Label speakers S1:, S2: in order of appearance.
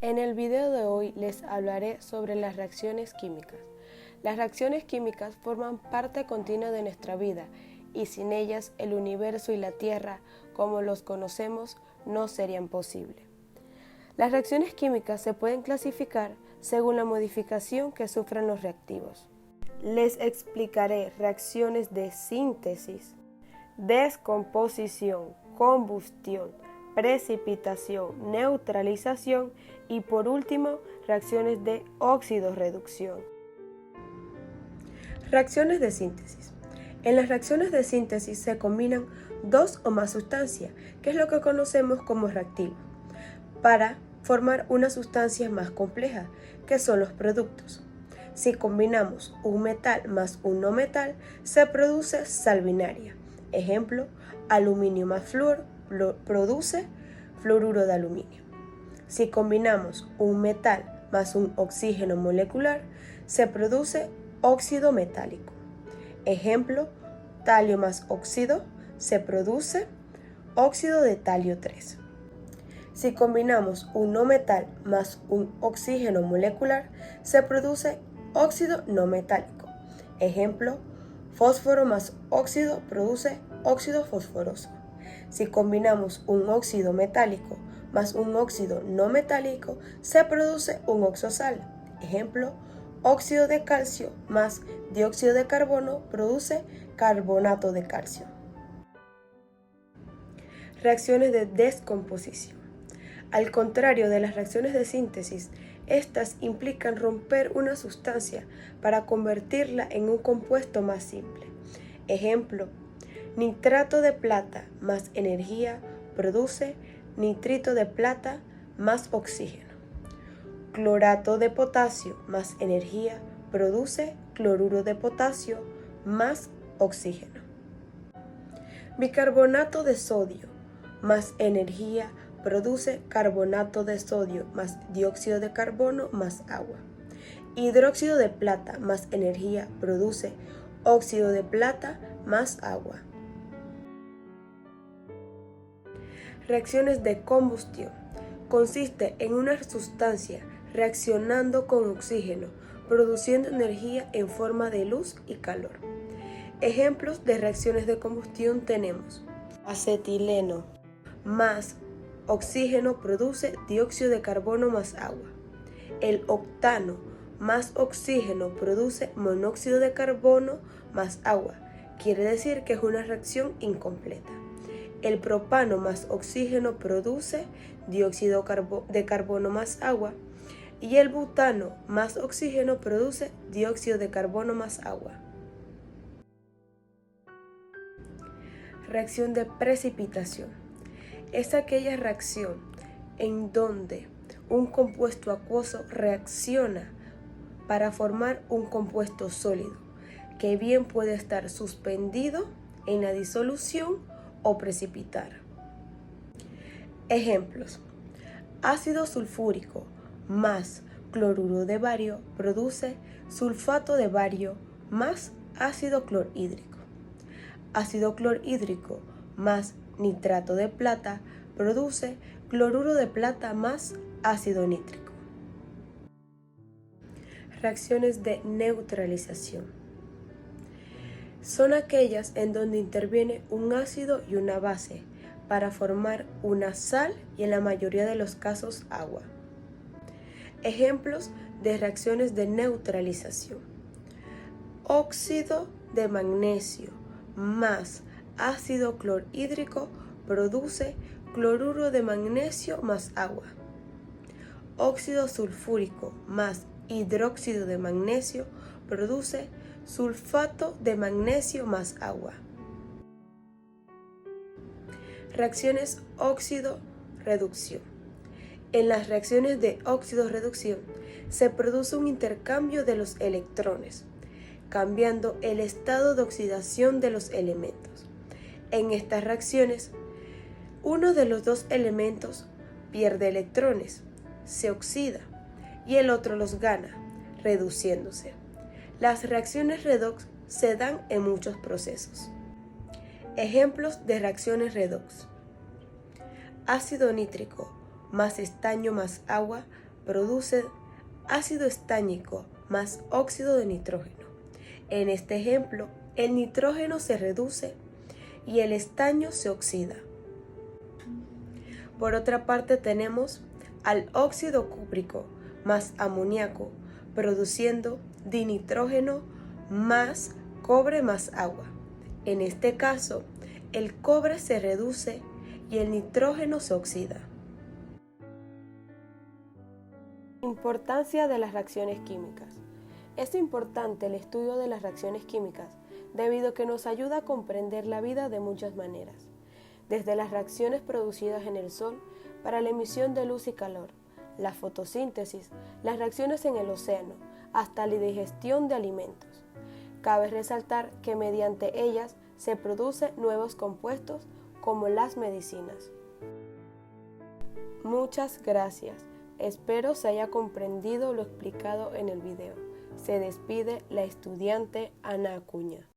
S1: En el video de hoy les hablaré sobre las reacciones químicas. Las reacciones químicas forman parte continua de nuestra vida y sin ellas el universo y la Tierra, como los conocemos, no serían posibles. Las reacciones químicas se pueden clasificar según la modificación que sufran los reactivos. Les explicaré reacciones de síntesis, descomposición, combustión, precipitación, neutralización y por último, reacciones de oxidorreducción. Reacciones de síntesis. En las reacciones de síntesis se combinan dos o más sustancias, que es lo que conocemos como reactivos, para formar una sustancia más compleja, que son los productos. Si combinamos un metal más un no metal, se produce sal binaria. Ejemplo, aluminio más flúor produce fluoruro de aluminio. Si combinamos un metal más un oxígeno molecular, se produce óxido metálico. Ejemplo, talio más óxido, se produce óxido de talio 3. Si combinamos un no metal más un oxígeno molecular, se produce óxido no metálico. Ejemplo, fósforo más óxido produce óxido fosforoso. Si combinamos un óxido metálico más un óxido no metálico, se produce un oxosal. Ejemplo, óxido de calcio más dióxido de carbono produce carbonato de calcio. Reacciones de descomposición. Al contrario de las reacciones de síntesis, estas implican romper una sustancia para convertirla en un compuesto más simple. Ejemplo, nitrato de plata más energía produce nitrito de plata más oxígeno. Clorato de potasio más energía produce cloruro de potasio más oxígeno. Bicarbonato de sodio más energía produce carbonato de sodio más dióxido de carbono más agua. Hidróxido de plata más energía produce óxido de plata más agua. Reacciones de combustión. Consiste en una sustancia reaccionando con oxígeno, produciendo energía en forma de luz y calor. Ejemplos de reacciones de combustión tenemos: acetileno más oxígeno produce dióxido de carbono más agua. El octano más oxígeno produce monóxido de carbono más agua. Quiere decir que es una reacción incompleta. El propano más oxígeno produce dióxido de carbono más agua. Y el butano más oxígeno produce dióxido de carbono más agua. Reacción de precipitación. Es aquella reacción en donde un compuesto acuoso reacciona para formar un compuesto sólido, que bien puede estar suspendido en la disolución o precipitar. Ejemplos: ácido sulfúrico más cloruro de bario produce sulfato de bario más ácido clorhídrico. Ácido clorhídrico más nitrato de plata produce cloruro de plata más ácido nítrico. Reacciones de neutralización. Son aquellas en donde interviene un ácido y una base para formar una sal y en la mayoría de los casos agua. Ejemplos de reacciones de neutralización: óxido de magnesio más ácido clorhídrico produce cloruro de magnesio más agua. Óxido sulfúrico más hidróxido de magnesio produce sulfato de magnesio más agua. Reacciones óxido-reducción. En las reacciones de óxido-reducción se produce un intercambio de los electrones, cambiando el estado de oxidación de los elementos. En estas reacciones, uno de los dos elementos pierde electrones, se oxida, y el otro los gana, reduciéndose. Las reacciones redox se dan en muchos procesos. Ejemplos de reacciones redox: ácido nítrico más estaño más agua produce ácido estánico más óxido de nitrógeno. En este ejemplo, el nitrógeno se reduce y el estaño se oxida. Por otra parte tenemos al óxido cúprico más amoníaco, produciendo dinitrógeno más cobre más agua. En este caso, el cobre se reduce y el nitrógeno se oxida. Importancia de las reacciones químicas. Es importante el estudio de las reacciones químicas debido a que nos ayuda a comprender la vida de muchas maneras, desde las reacciones producidas en el sol para la emisión de luz y calor, la fotosíntesis, las reacciones en el océano, hasta la digestión de alimentos. Cabe resaltar que mediante ellas se producen nuevos compuestos como las medicinas. Muchas gracias. Espero se haya comprendido lo explicado en el video. Se despide la estudiante Ana Acuña.